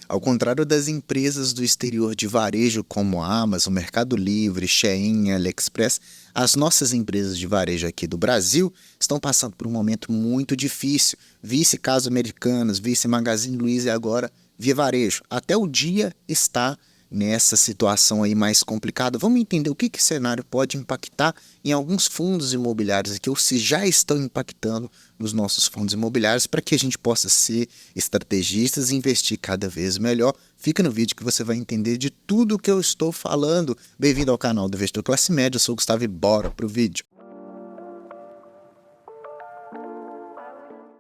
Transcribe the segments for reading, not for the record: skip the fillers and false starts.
Ao contrário das empresas do exterior de varejo como a Amazon, Mercado Livre, Shein, AliExpress, as nossas empresas de varejo aqui do Brasil estão passando por um momento muito difícil. Vice Casas Americanas, Vice Magazine Luiza e agora Via Varejo. Até o dia está nessa situação aí mais complicada. Vamos entender o que esse cenário pode impactar em alguns fundos imobiliários aqui, ou se já estão impactando nos nossos fundos imobiliários, para que a gente possa ser estrategistas e investir cada vez melhor. Fica no vídeo que você vai entender de tudo o que eu estou falando. Bem-vindo ao canal do Investidor Classe Média, eu sou o Gustavo e bora pro vídeo.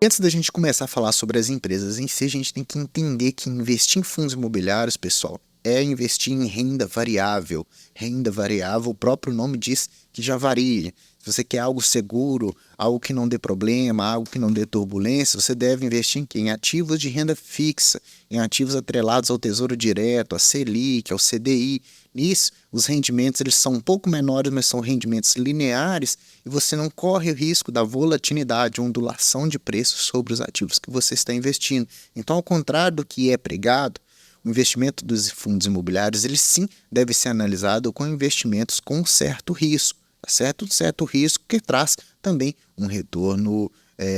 Antes da gente começar a falar sobre as empresas em si, a gente tem que entender que investir em fundos imobiliários, pessoal, é investir em renda variável. Renda variável, o próprio nome diz que já varia. Se você quer algo seguro, algo que não dê problema, algo que não dê turbulência, você deve investir em quê? Em ativos de renda fixa, em ativos atrelados ao Tesouro Direto, à Selic, ao CDI. Nisso, os rendimentos eles são um pouco menores, mas são rendimentos lineares e você não corre o risco da volatilidade, ondulação de preços sobre os ativos que você está investindo. Então, ao contrário do que é pregado, o investimento dos fundos imobiliários, ele sim deve ser analisado com investimentos com certo risco, tá certo? Certo risco que traz também um retorno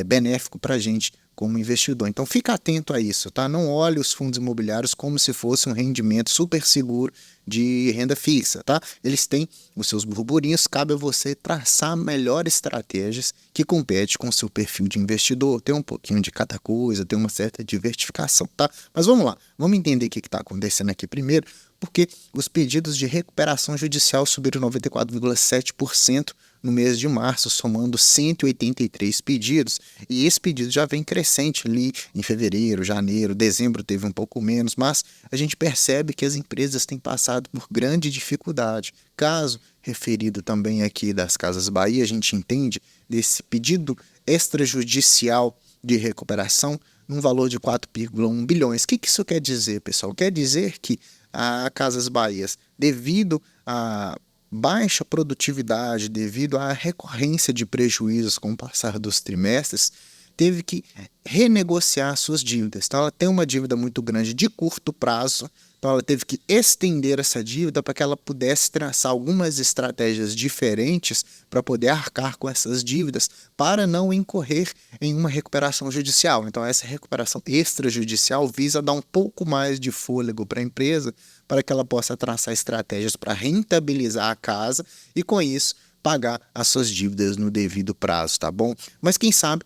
benéfico para a gente como investidor. Então fica atento a isso, tá? Não olhe os fundos imobiliários como se fosse um rendimento super seguro de renda fixa, tá? Eles têm os seus burburinhos, cabe a você traçar melhores estratégias que competem com o seu perfil de investidor, ter um pouquinho de cada coisa, ter uma certa diversificação, tá? Mas vamos lá, vamos entender o que está acontecendo aqui primeiro, porque os pedidos de recuperação judicial subiram 94,7% no mês de março, somando 183 pedidos, e esse pedido já vem crescente ali em fevereiro, janeiro, dezembro teve um pouco menos, mas a gente percebe que as empresas têm passado por grande dificuldade. Caso referido também aqui das Casas Bahia, a gente entende desse pedido extrajudicial de recuperação num valor de 4,1 bilhões. O que isso quer dizer, pessoal? Quer dizer que a Casas Bahia, devido a baixa produtividade, devido à recorrência de prejuízos com o passar dos trimestres, teve que renegociar suas dívidas. Então, ela tem uma dívida muito grande de curto prazo, então ela teve que estender essa dívida para que ela pudesse traçar algumas estratégias diferentes para poder arcar com essas dívidas, para não incorrer em uma recuperação judicial. Então, essa recuperação extrajudicial visa dar um pouco mais de fôlego para a empresa, para que ela possa traçar estratégias para rentabilizar a casa e, com isso, pagar as suas dívidas no devido prazo, tá bom? Mas quem sabe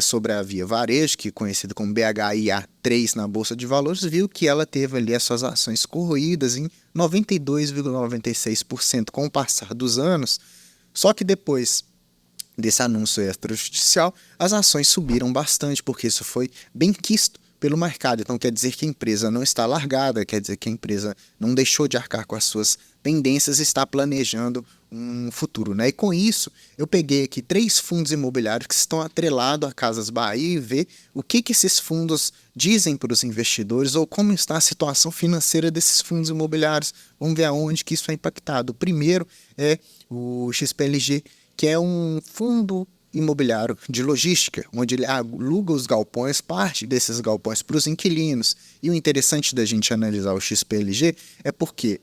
sobre a Via Varejo, que é conhecida como BHIA3 na Bolsa de Valores, viu que ela teve ali as suas ações corroídas em 92,96% com o passar dos anos, só que depois desse anúncio extrajudicial, as ações subiram bastante, porque isso foi bem quisto pelo mercado. Então quer dizer que a empresa não está largada, quer dizer que a empresa não deixou de arcar com as suas pendências e está planejando um futuro, né? E com isso, eu peguei aqui 3 fundos imobiliários que estão atrelados a Casas Bahia e ver o que esses fundos dizem para os investidores ou como está a situação financeira desses fundos imobiliários. Vamos ver aonde que isso é impactado. O primeiro é o XPLG, que é um fundo imobiliário de logística, onde ele aluga os galpões, parte desses galpões para os inquilinos. E o interessante da gente analisar o XPLG é porque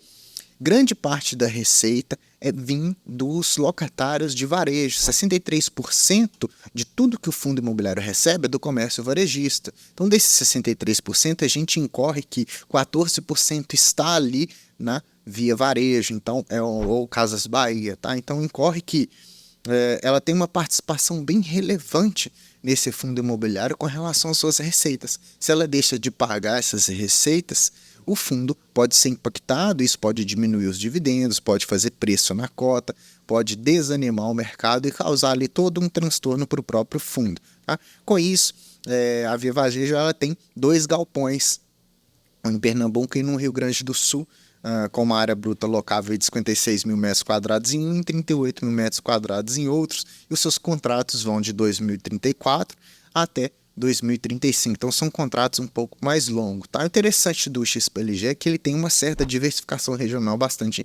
grande parte da receita é vir dos locatários de varejo. 63% de tudo que o fundo imobiliário recebe é do comércio varejista. Então, desses 63%, a gente incorre que 14% está ali na Via Varejo, então, ou Casas Bahia, tá? Então, incorre que ela tem uma participação bem relevante nesse fundo imobiliário com relação às suas receitas. Se ela deixa de pagar essas receitas, o fundo pode ser impactado, isso pode diminuir os dividendos, pode fazer preço na cota, pode desanimar o mercado e causar ali todo um transtorno para o próprio fundo. Tá? Com isso, a Via Varejo ela tem 2 galpões, um em Pernambuco e no Rio Grande do Sul, com uma área bruta locável de 56 mil metros quadrados em um e 38 mil metros quadrados em outros, e os seus contratos vão de 2034 até 2035, então são contratos um pouco mais longos. Tá? O interessante do XPLG é que ele tem uma certa diversificação regional bastante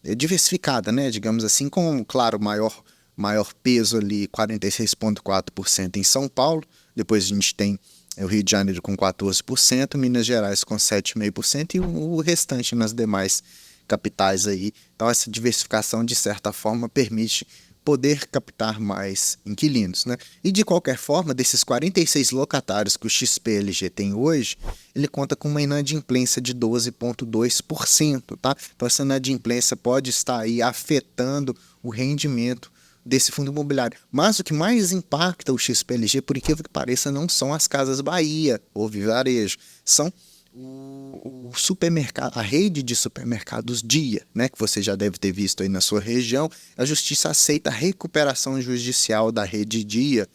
diversificada, né? Digamos assim, com, claro, maior peso ali, 46,4% em São Paulo, depois a gente tem o Rio de Janeiro com 14%, Minas Gerais com 7,5% e o restante nas demais capitais aí. Então essa diversificação, de certa forma, permite poder captar mais inquilinos, né? E de qualquer forma, desses 46 locatários que o XPLG tem hoje, ele conta com uma inadimplência de 12,2%, tá? Então essa inadimplência pode estar aí afetando o rendimento desse fundo imobiliário. Mas o que mais impacta o XPLG, por incrível que pareça, não são as Casas Bahia ou Vivarejo, são o supermercado, a rede de supermercados Dia, né, que você já deve ter visto aí na sua região. A justiça aceita a recuperação judicial da rede Dia,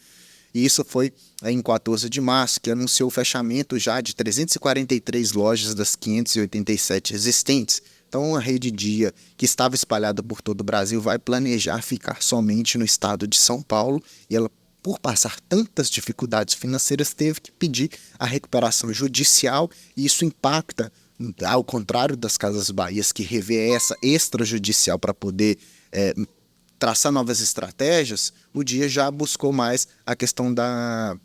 e isso foi em 14 de março, que anunciou o fechamento já de 343 lojas das 587 existentes. Então, a rede Dia, que estava espalhada por todo o Brasil, vai planejar ficar somente no estado de São Paulo, e ela, por passar tantas dificuldades financeiras, teve que pedir a recuperação judicial, e isso impacta, ao contrário das Casas Bahias, que revê essa extrajudicial para poder traçar novas estratégias. O Dia já buscou mais a questão da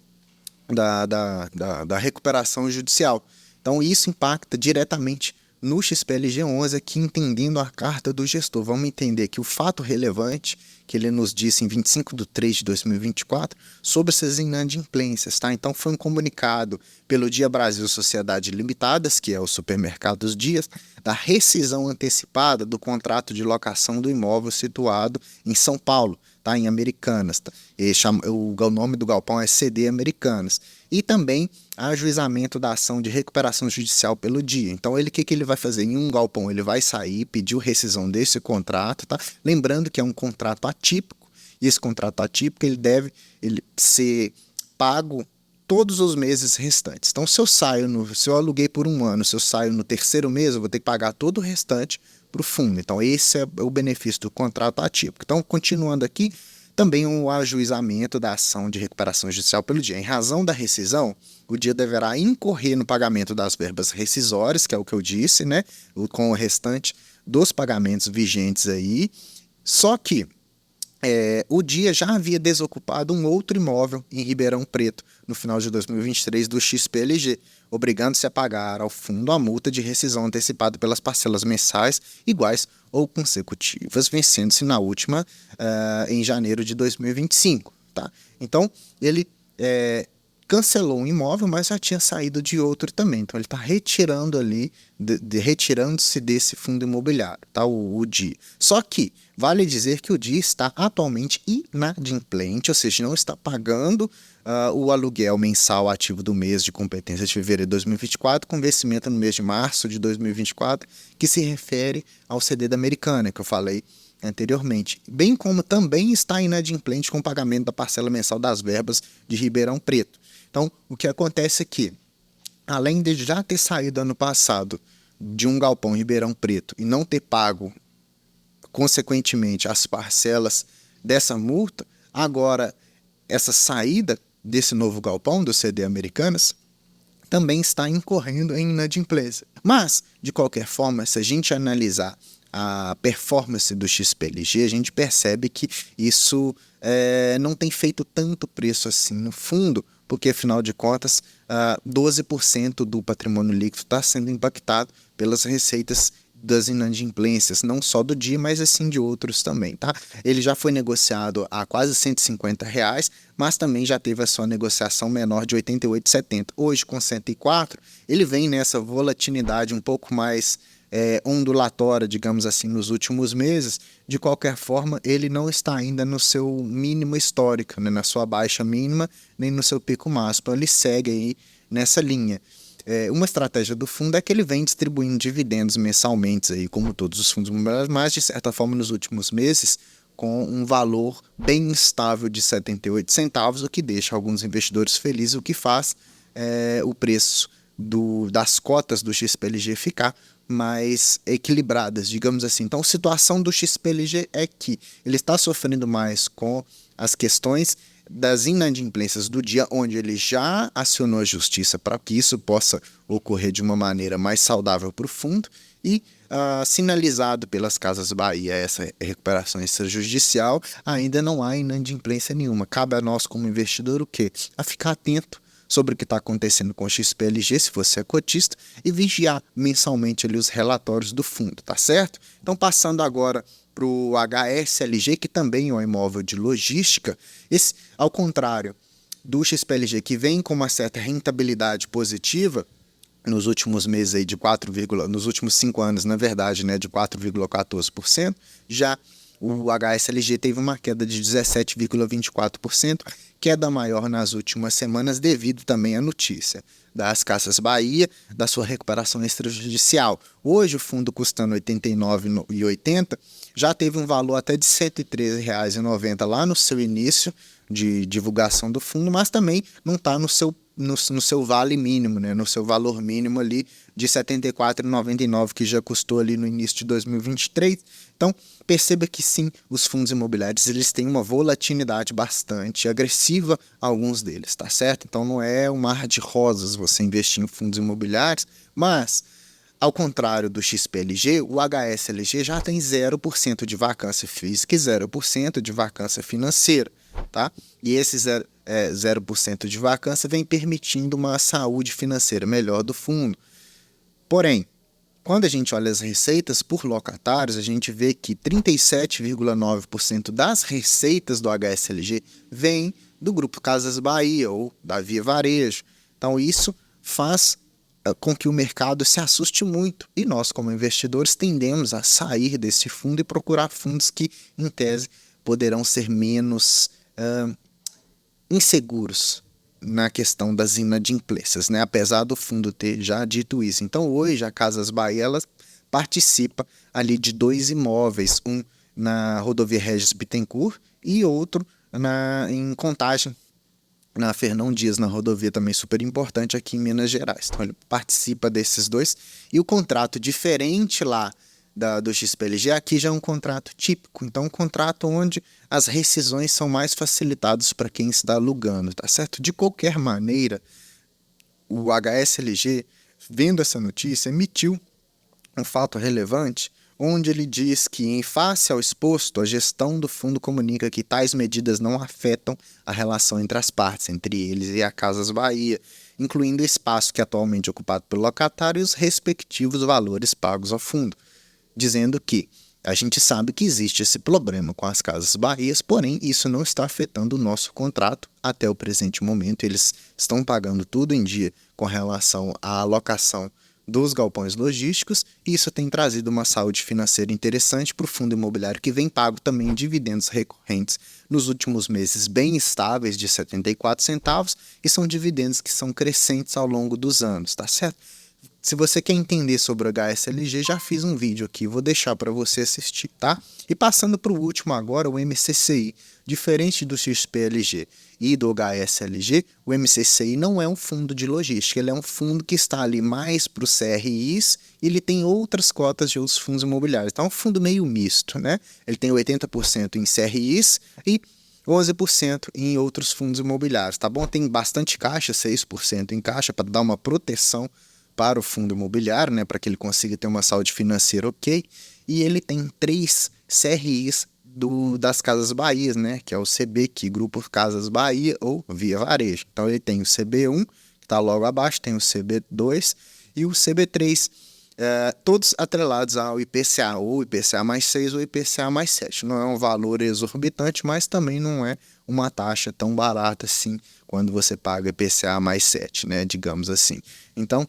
recuperação judicial. Então, isso impacta diretamente no XPLG 11, aqui entendendo a carta do gestor. Vamos entender que o fato relevante que ele nos disse em 25/3/2024 sobre essas inadimplências, tá? Então foi um comunicado pelo Dia Brasil Sociedade Limitadas, que é o Supermercados Dias, da rescisão antecipada do contrato de locação do imóvel situado em São Paulo, tá? Em Americanas. Tá? O nome do galpão é CD Americanas. E também ajuizamento da ação de recuperação judicial pelo Dia. Então, o que ele vai fazer? Em um galpão, ele vai sair, pedir rescisão desse contrato, tá? Lembrando que é um contrato atípico, e esse contrato atípico ele deve ser pago todos os meses restantes. Então, se eu aluguei por um ano, se eu saio no terceiro mês, eu vou ter que pagar todo o restante para o fundo. Então, esse é o benefício do contrato atípico. Então, continuando aqui, também o ajuizamento da ação de recuperação judicial pelo Dia. Em razão da rescisão, o Dia deverá incorrer no pagamento das verbas rescisórias, que é o que eu disse, né? Com o restante dos pagamentos vigentes aí. Só que o Dia já havia desocupado um outro imóvel em Ribeirão Preto no final de 2023 do XPLG, obrigando-se a pagar ao fundo a multa de rescisão antecipada pelas parcelas mensais iguais ou consecutivas, vencendo-se na última em janeiro de 2025. Tá? Então, ele cancelou um imóvel, mas já tinha saído de outro também. Então, ele está retirando ali, retirando-se desse fundo imobiliário, tá? O DI. Só que vale dizer que o DI está atualmente inadimplente, ou seja, não está pagando o aluguel mensal ativo do mês de competência de fevereiro de 2024, com vencimento no mês de março de 2024, que se refere ao CD da Americana, que eu falei anteriormente, bem como também está inadimplente com o pagamento da parcela mensal das verbas de Ribeirão Preto. Então, o que acontece é que, além de já ter saído ano passado de um galpão em Ribeirão Preto e não ter pago, consequentemente, as parcelas dessa multa, agora essa saída desse novo galpão do CD Americanas também está incorrendo em inadimplência. Mas, de qualquer forma, se a gente analisar a performance do XPLG, a gente percebe que isso não tem feito tanto preço assim no fundo, porque, afinal de contas, 12% do patrimônio líquido está sendo impactado pelas receitas das inadimplências, não só do Dia, mas assim de outros também, tá? Ele já foi negociado a quase R$150, mas também já teve a sua negociação menor de 88,70. Hoje, com 104, ele vem nessa volatilidade um pouco mais ondulatória, digamos assim, nos últimos meses. De qualquer forma, ele não está ainda no seu mínimo histórico, né, na sua baixa mínima, nem no seu pico máximo. Ele segue aí nessa linha. Uma estratégia do fundo é que ele vem distribuindo dividendos mensalmente, aí, como todos os fundos imobiliários, mas, de certa forma, nos últimos meses, com um valor bem estável de 78 centavos, o que deixa alguns investidores felizes, o que faz o preço das cotas do XPLG ficar mais equilibradas, digamos assim. Então, a situação do XPLG é que ele está sofrendo mais com as questões das inadimplências do Dia, onde ele já acionou a justiça para que isso possa ocorrer de uma maneira mais saudável para o fundo, e sinalizado pelas Casas Bahia essa recuperação extrajudicial, ainda não há inadimplência nenhuma. Cabe a nós, como investidor, o quê? A ficar atento sobre o que está acontecendo com o XPLG, se você é cotista, e vigiar mensalmente ali os relatórios do fundo, tá certo? Então, passando agora para o HSLG, que também é um imóvel de logística, esse, ao contrário do XPLG, que vem com uma certa rentabilidade positiva, nos últimos meses aí de nos últimos 5 anos, na verdade, né, de 4,14%, já o HSLG teve uma queda de 17,24%, queda maior nas últimas semanas devido também à notícia das Casas Bahia, da sua recuperação extrajudicial. Hoje o fundo custando R$ 89,80, já teve um valor até de R$ 113,90 lá no seu início de divulgação do fundo, mas também não está no seu vale mínimo, né? No seu valor mínimo ali de R$ 74,99 que já custou ali no início de 2023. Então, perceba que sim, os fundos imobiliários eles têm uma volatilidade bastante agressiva, alguns deles, tá certo? Então não é um mar de rosas você investir em fundos imobiliários, mas ao contrário do XPLG, o HSLG já tem 0% de vacância física e 0% de vacância financeira, tá? E esse 0% de vacância vem permitindo uma saúde financeira melhor do fundo. Porém, quando a gente olha as receitas por locatários, a gente vê que 37,9% das receitas do HSLG vem do Grupo Casas Bahia ou da Via Varejo. Então isso faz com que o mercado se assuste muito e nós, como investidores, tendemos a sair desse fundo e procurar fundos que, em tese, poderão ser menos inseguros na questão das inadimplências, né? Apesar do fundo ter já dito isso. Então, hoje, a Casas Bahia ela participa ali de 2 imóveis, um na rodovia Regis Bittencourt e outro em Contagem, na Fernão Dias, na rodovia também super importante aqui em Minas Gerais. Então, ele participa desses 2 e o contrato diferente lá do XPLG, aqui já é um contrato típico, então um contrato onde as rescisões são mais facilitadas para quem está alugando, tá certo? De qualquer maneira, o HSLG, vendo essa notícia, emitiu um fato relevante, onde ele diz que, em face ao exposto, a gestão do fundo comunica que tais medidas não afetam a relação entre as partes, entre eles e a Casas Bahia, incluindo o espaço que é atualmente ocupado pelo locatário e os respectivos valores pagos ao fundo, dizendo que a gente sabe que existe esse problema com as Casas Bahias, porém isso não está afetando o nosso contrato até o presente momento. Eles estão pagando tudo em dia com relação à alocação dos galpões logísticos e isso tem trazido uma saúde financeira interessante para o fundo imobiliário, que vem pago também dividendos recorrentes nos últimos meses bem estáveis de 74 centavos e são dividendos que são crescentes ao longo dos anos, tá certo? Se você quer entender sobre o HSLG, já fiz um vídeo aqui, vou deixar para você assistir, tá? E passando para o último agora, o MCCI. Diferente do XPLG e do HSLG, o MCCI não é um fundo de logística, ele é um fundo que está ali mais para os CRIs e ele tem outras cotas de outros fundos imobiliários. Então é um fundo meio misto, né? Ele tem 80% em CRIs e 11% em outros fundos imobiliários, tá bom? Tem bastante caixa, 6% em caixa, para dar uma proteção para o fundo imobiliário, né, para que ele consiga ter uma saúde financeira ok, e ele tem 3 CRIs das Casas Bahia, né, que é o CB, Grupo Casas Bahia ou Via Varejo. Então ele tem o CB1, que está logo abaixo, tem o CB2 e o CB3, todos atrelados ao IPCA, ou IPCA mais 6 ou IPCA mais 7. Não é um valor exorbitante, mas também não é uma taxa tão barata assim quando você paga IPCA mais 7, né, digamos assim. Então,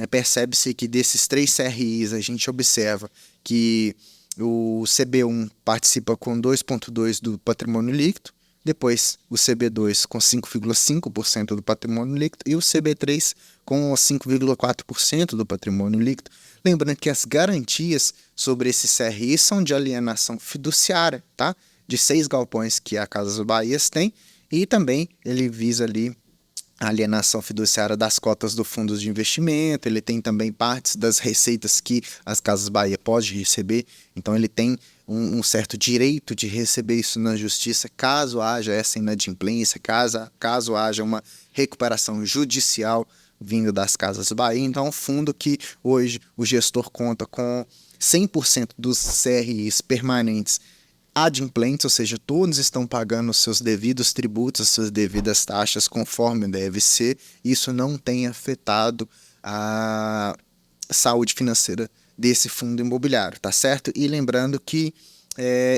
percebe-se que desses 3 CRIs a gente observa que o CB1 participa com 2,2% do patrimônio líquido, depois o CB2 com 5,5% do patrimônio líquido e o CB3 com 5,4% do patrimônio líquido. Lembrando que as garantias sobre esses CRIs são de alienação fiduciária, tá? De 6 galpões que a Casas Bahia tem, e também ele visa ali a alienação fiduciária das cotas do fundo de investimento, ele tem também partes das receitas que as Casas Bahia podem receber, então ele tem um certo direito de receber isso na justiça caso haja essa inadimplência, caso haja uma recuperação judicial vindo das Casas Bahia. Então é um fundo que hoje o gestor conta com 100% dos CRIs permanentes adimplentes, ou seja, todos estão pagando os seus devidos tributos, as suas devidas taxas conforme deve ser. Isso não tem afetado a saúde financeira desse fundo imobiliário, tá certo? E lembrando que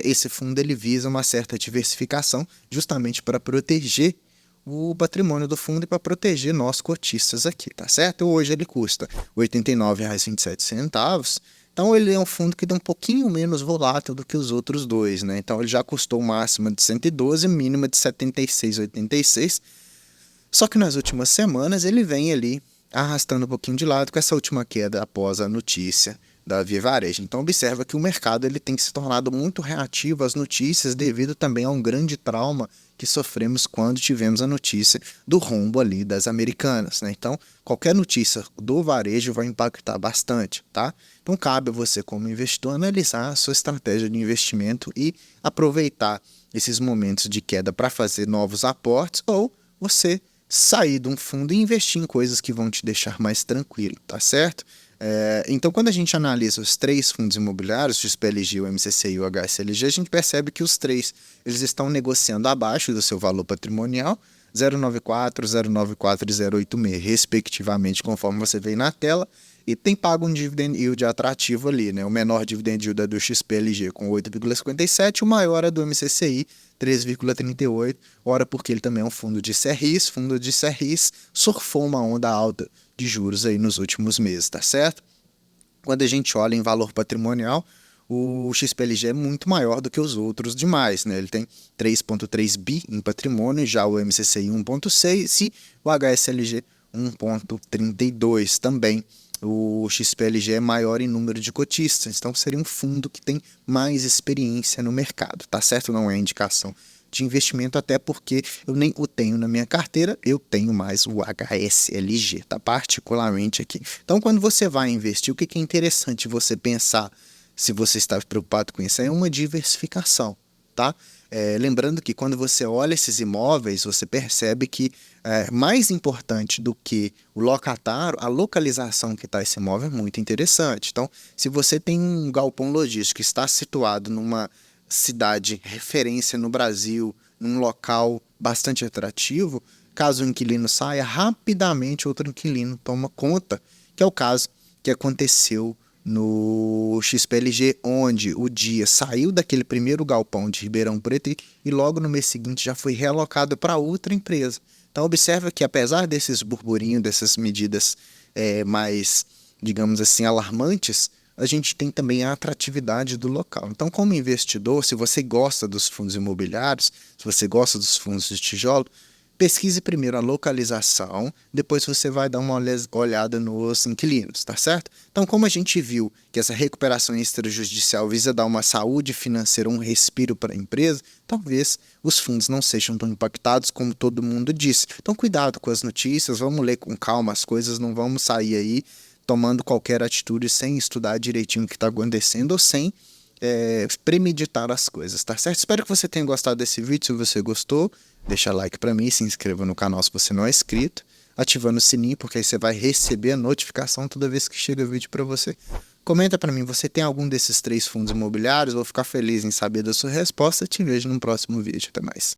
esse fundo ele visa uma certa diversificação justamente para proteger o patrimônio do fundo e para proteger nós cotistas aqui, tá certo? Hoje ele custa R$ 89,27. Então ele é um fundo que é um pouquinho menos volátil do que os outros dois, né? Então ele já custou máxima de 112, mínima de 76,86. Só que nas últimas semanas ele vem ali arrastando um pouquinho de lado com essa última queda após a notícia da Via Varejo. Então observa que o mercado ele tem se tornado muito reativo às notícias devido também a um grande trauma que sofremos quando tivemos a notícia do rombo ali das Americanas, né? Então qualquer notícia do varejo vai impactar bastante, tá? Então cabe a você como investidor analisar a sua estratégia de investimento e aproveitar esses momentos de queda para fazer novos aportes ou você sair de um fundo e investir em coisas que vão te deixar mais tranquilo, tá certo? Então, quando a gente analisa os três fundos imobiliários, o XPLG, o MCCI e o HSLG, a gente percebe que os três eles estão negociando abaixo do seu valor patrimonial, 0,94, 0,94 e 0,86, respectivamente, conforme você vê na tela, e tem pago um dividend yield atrativo ali, né? O menor dividend yield é do XPLG com 8,57, o maior é do MCCI, 3,38, ora porque ele também é um fundo de CRIs surfou uma onda alta de juros aí nos últimos meses, tá certo? Quando a gente olha em valor patrimonial, o XPLG é muito maior do que os outros demais, né? Ele tem 3,3 bi em patrimônio, já o MCCI 1,6 e o HSLG 1,32 também. O XPLG é maior em número de cotistas, então seria um fundo que tem mais experiência no mercado, tá certo? Não é indicação de investimento, até porque eu nem o tenho na minha carteira, eu tenho mais o HSLG, tá? Particularmente aqui. Então, quando você vai investir, o que é interessante você pensar, se você está preocupado com isso, é uma diversificação, tá? Lembrando que quando você olha esses imóveis, você percebe que mais importante do que o locatário, a localização que está esse imóvel é muito interessante. Então, se você tem um galpão logístico que está situado numa cidade referência no Brasil, num local bastante atrativo, caso o inquilino saia, rapidamente outro inquilino toma conta, que é o caso que aconteceu no XPLG, onde o dia saiu daquele primeiro galpão de Ribeirão Preto e logo no mês seguinte já foi realocado para outra empresa. Então observa que apesar desses burburinhos, dessas medidas mais, digamos assim, alarmantes, a gente tem também a atratividade do local. Então, como investidor, se você gosta dos fundos imobiliários, se você gosta dos fundos de tijolo, pesquise primeiro a localização, depois você vai dar uma olhada nos inquilinos, tá certo? Então, como a gente viu que essa recuperação extrajudicial visa dar uma saúde financeira, um respiro para a empresa, talvez os fundos não sejam tão impactados como todo mundo disse. Então, cuidado com as notícias, vamos ler com calma as coisas, não vamos sair aí tomando qualquer atitude sem estudar direitinho o que está acontecendo ou sem premeditar as coisas, tá certo? Espero que você tenha gostado desse vídeo. Se você gostou, deixa like para mim, se inscreva no canal se você não é inscrito, ativando o sininho, porque aí você vai receber a notificação toda vez que chega vídeo para você. Comenta para mim, você tem algum desses três fundos imobiliários? Vou ficar feliz em saber da sua resposta. Te vejo no próximo vídeo. Até mais.